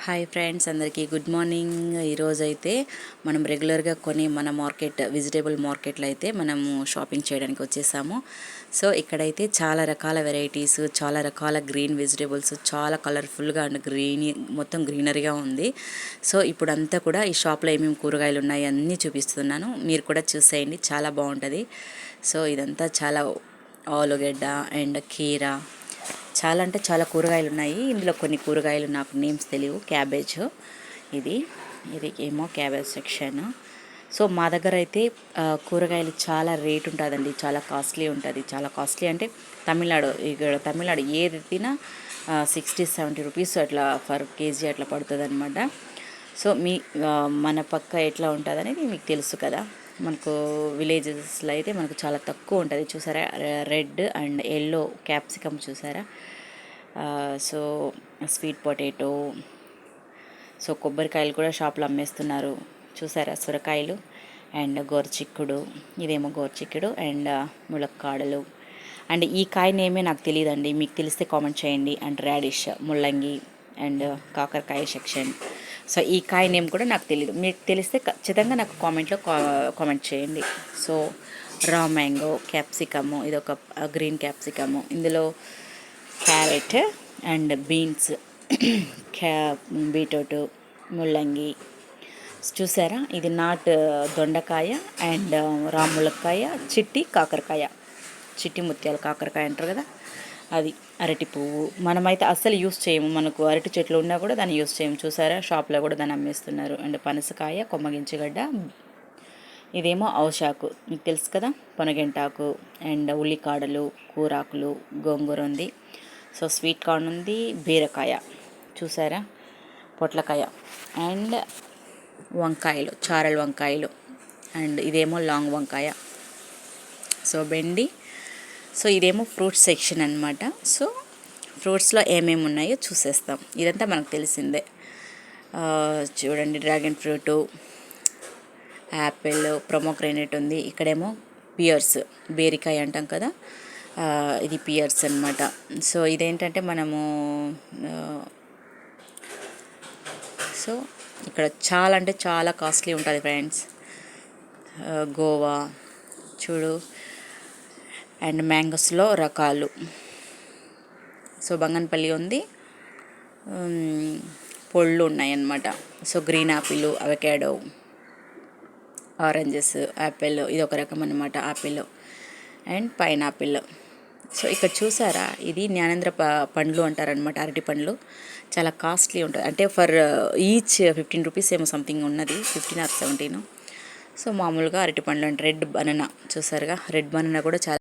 Hi friends, అందరికీ good morning. ఈరోజు అయితే మనం రెగ్యులర్గా కొనే మన వెజిటేబుల్ మార్కెట్లో అయితే మనము షాపింగ్ చేయడానికి వచ్చేసాము. సో ఇక్కడైతే చాలా రకాల వెరైటీస్, చాలా రకాల గ్రీన్ వెజిటేబుల్స్, చాలా కలర్ఫుల్గా అండ్ మొత్తం గ్రీనరీగా ఉంది. సో ఇప్పుడంతా కూడా ఈ షాప్లో ఏమేమి కూరగాయలు ఉన్నాయి అన్నీ చూపిస్తున్నాను, మీరు కూడా చూసేయండి, చాలా బాగుంటుంది. సో ఇదంతా చాలా ఆలుగడ్డ అండ్ కీరా, చాలా అంటే చాలా కూరగాయలు ఉన్నాయి. ఇందులో కొన్ని కూరగాయలు నాకు నేమ్స్ తెలియవు. క్యాబేజ్, ఇది ఏమో క్యాబేజ్ సెక్షన్. సో మా దగ్గర అయితే కూరగాయలు చాలా రేట్ ఉంటుందండి, చాలా కాస్ట్లీ ఉంటుంది. చాలా కాస్ట్లీ అంటే తమిళనాడు ఏది తినా 60-70 రూపీస్ అట్లా పర్ కేజీ అట్లా పడుతుంది అనమాట. సో మన పక్క ఎట్లా ఉంటుంది అనేది మీకు తెలుసు కదా. మనకు విలేజెస్లో అయితే మనకు చాలా తక్కువ ఉంటుంది. చూసారా, రెడ్ అండ్ ఎల్లో క్యాప్సికమ్ చూసారా. సో స్వీట్ పొటాటో, సో కొబ్బరికాయలు కూడా షాప్లో అమ్మేస్తున్నారు చూసారా. సొరకాయలు అండ్ గోరుచిక్కుడు, ఇదేమో గోరుచిక్కుడు అండ్ ములక్కాడలు. అండ్ ఈ కాయ నేమే నాకు తెలియదండి, మీకు తెలిస్తే కామెంట్ చేయండి. అండ్ రాడిష్, ముల్లంగి అండ్ కాకరకాయ సెక్షన్. సో ఈ కాయ నేమ్ కూడా నాకు తెలియదు, మీకు తెలిస్తే ఖచ్చితంగా నాకు కామెంట్ చేయండి. సో రా మ్యాంగో, క్యాప్సికము, ఇదొక గ్రీన్ క్యాప్సికము, ఇందులో క్యారెట్ అండ్ బీన్స్, బీట్రూట్, ముల్లంగి చూసారా. ఇది దొండకాయ అండ్ రాములకాయ, చిట్టి కాకరకాయ, చిట్టి ముత్యాల కాకరకాయ అంటారు కదా, అది. అరటి పువ్వు మనమైతే అస్సలు యూస్ చేయము, మనకు అరటి చెట్లు ఉన్నా కూడా దాన్ని యూస్ చేయము చూసారా. షాప్లో కూడా దాన్ని అమ్మేస్తున్నారు. అండ్ పనసకాయ, కొమ్మగించగడ్డ, ఇదేమో ఔషాకు, మీకు తెలుసు కదా, పొనగెంటాకు అండ్ ఉల్లికాడలు, కూరాకులు, గోంగూర ఉంది. సో స్వీట్ కార్న్ ఉంది, బీరకాయ చూసారా, పొట్లకాయ అండ్ వంకాయలు, చారల వంకాయలు అండ్ ఇదేమో లాంగ్ వంకాయ. సో బెండి. సో ఇదేమో ఫ్రూట్స్ సెక్షన్ అనమాట. సో ఫ్రూట్స్లో ఏమేమి ఉన్నాయో చూసేస్తాం. ఇదంతా మనకు తెలిసిందే. చూడండి, డ్రాగన్ ఫ్రూటు, యాపిల్, ప్రొమోగ్రెనేట్ ఉంది. ఇక్కడేమో పియర్స్, బేరికాయ అంటాం కదా, ఇది పియర్స్ అనమాట. సో ఇదేంటంటే మనము సో ఇక్కడ చాలా అంటే చాలా కాస్ట్లీ ఉంటుంది ఫ్రెండ్స్. గోవా చూడు, అండ్ మ్యాంగోస్లో రకాలు. సో బంగన్పల్లి ఉంది, పొళ్ళు ఉన్నాయన్నమాట. So green Apple, avocado, oranges, Apple, ఇది ఒక రకం అన్నమాట యాపిల్ అండ్ పైనాపిల్. సో ఇక్కడ చూసారా, ఇది జ్ఞానేంద్ర పండ్లు అంటారనమాట, అరటి పండ్లు. చాలా కాస్ట్లీ ఉంటుంది, అంటే ఫర్ ఈచ్ 15 రూపీస్ ఏమో సంథింగ్ ఉన్నది, 15 or 17. సో మామూలుగా అరటి పండ్లు అంటే రెడ్ బనానా చూసారుగా, రెడ్ బనానా కూడా చాలా